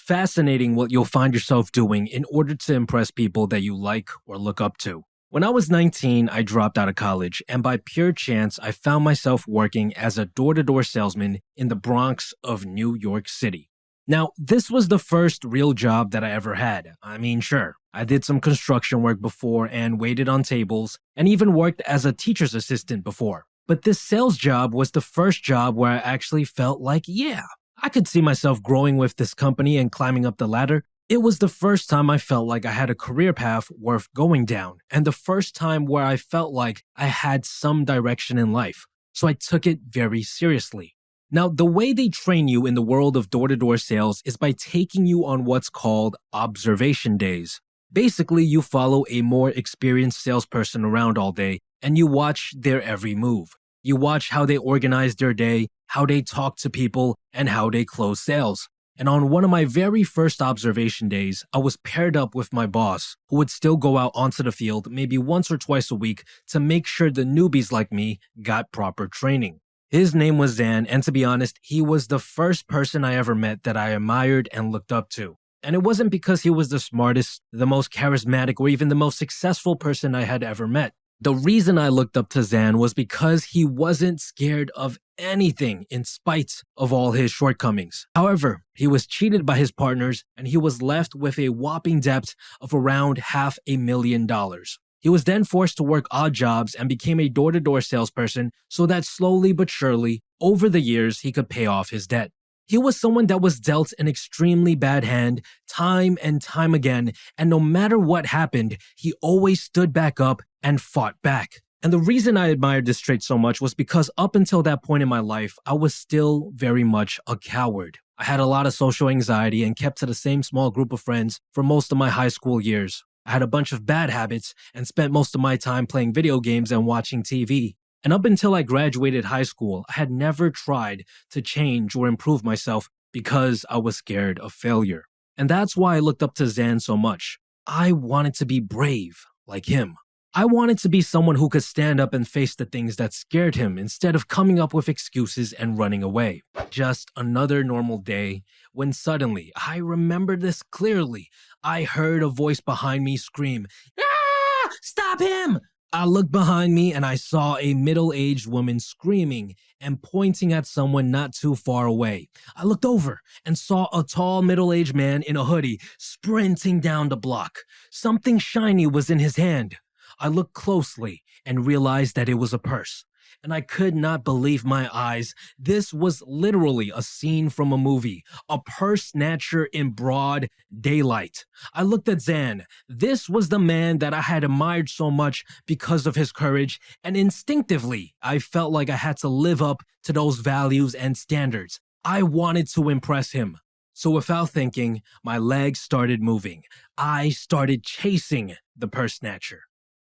fascinating what you'll find yourself doing in order to impress people that you like or look up to. When I was 19, I dropped out of college, and by pure chance, I found myself working as a door-to-door salesman in the Bronx of New York City. Now, this was the first real job that I ever had. I mean, sure, I did some construction work before and waited on tables, and even worked as a teacher's assistant before. But this sales job was the first job where I actually felt like, yeah, I could see myself growing with this company and climbing up the ladder. It was the first time I felt like I had a career path worth going down, and the first time where I felt like I had some direction in life. So I took it very seriously. Now, the way they train you in the world of door-to-door sales is by taking you on what's called observation days. Basically, you follow a more experienced salesperson around all day, and you watch their every move. You watch how they organize their day, how they talk to people, and how they close sales. And on one of my very first observation days, I was paired up with my boss, who would still go out onto the field maybe once or twice a week to make sure the newbies like me got proper training. His name was Zan, and to be honest, he was the first person I ever met that I admired and looked up to. And it wasn't because he was the smartest, the most charismatic, or even the most successful person I had ever met. The reason I looked up to Zan was because he wasn't scared of anything in spite of all his shortcomings. However, he was cheated by his partners and he was left with a whopping debt of around $500,000. He was then forced to work odd jobs and became a door-to-door salesperson so that slowly but surely, over the years, he could pay off his debt. He was someone that was dealt an extremely bad hand time and time again, and no matter what happened, he always stood back up and fought back. And the reason I admired this trait so much was because up until that point in my life, I was still very much a coward. I had a lot of social anxiety and kept to the same small group of friends for most of my high school years. I had a bunch of bad habits and spent most of my time playing video games and watching TV. And up until I graduated high school, I had never tried to change or improve myself because I was scared of failure. And that's why I looked up to Zan so much. I wanted to be brave like him. I wanted to be someone who could stand up and face the things that scared him instead of coming up with excuses and running away. Just another normal day when suddenly, I remember this clearly, I heard a voice behind me scream, "Ah! Stop him!" I looked behind me and I saw a middle-aged woman screaming and pointing at someone not too far away. I looked over and saw a tall middle-aged man in a hoodie sprinting down the block. Something shiny was in his hand. I looked closely and realized that it was a purse. And I could not believe my eyes. This was literally a scene from a movie, a purse snatcher in broad daylight. I looked at Zan. This was the man that I had admired so much because of his courage, and instinctively, I felt like I had to live up to those values and standards. I wanted to impress him. So without thinking, my legs started moving. I started chasing the purse snatcher.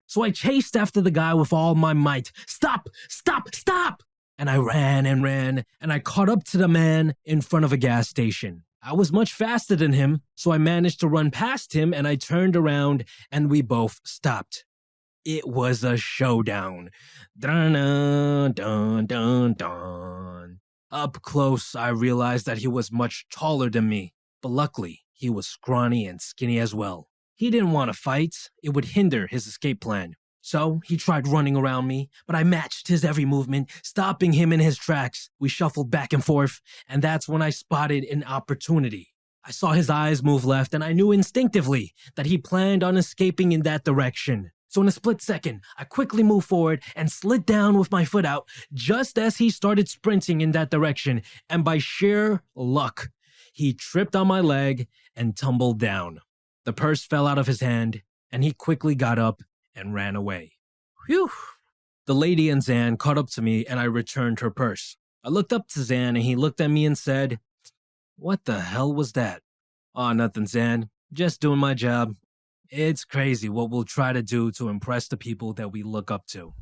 So I chased after the guy with all my might. Stop! Stop! Stop! And I ran, and I caught up to the man in front of a gas station. I was much faster than him, so I managed to run past him and I turned around and we both stopped. It was a showdown. Dun, dun, dun, dun, dun. Up close, I realized that he was much taller than me, but luckily, he was scrawny and skinny as well. He didn't want to fight. It would hinder his escape plan. So he tried running around me, but I matched his every movement, stopping him in his tracks. We shuffled back and forth, and that's when I spotted an opportunity. I saw his eyes move left, and I knew instinctively that he planned on escaping in that direction. So in a split second, I quickly moved forward and slid down with my foot out just as he started sprinting in that direction, and by sheer luck, he tripped on my leg and tumbled down. The purse fell out of his hand, and he quickly got up and ran away. Phew! The lady and Zan caught up to me, and I returned her purse. I looked up to Zan, and he looked at me and said, "What the hell was that?" "Aw, nothing, Zan. Just doing my job." It's crazy what we'll try to do to impress the people that we look up to.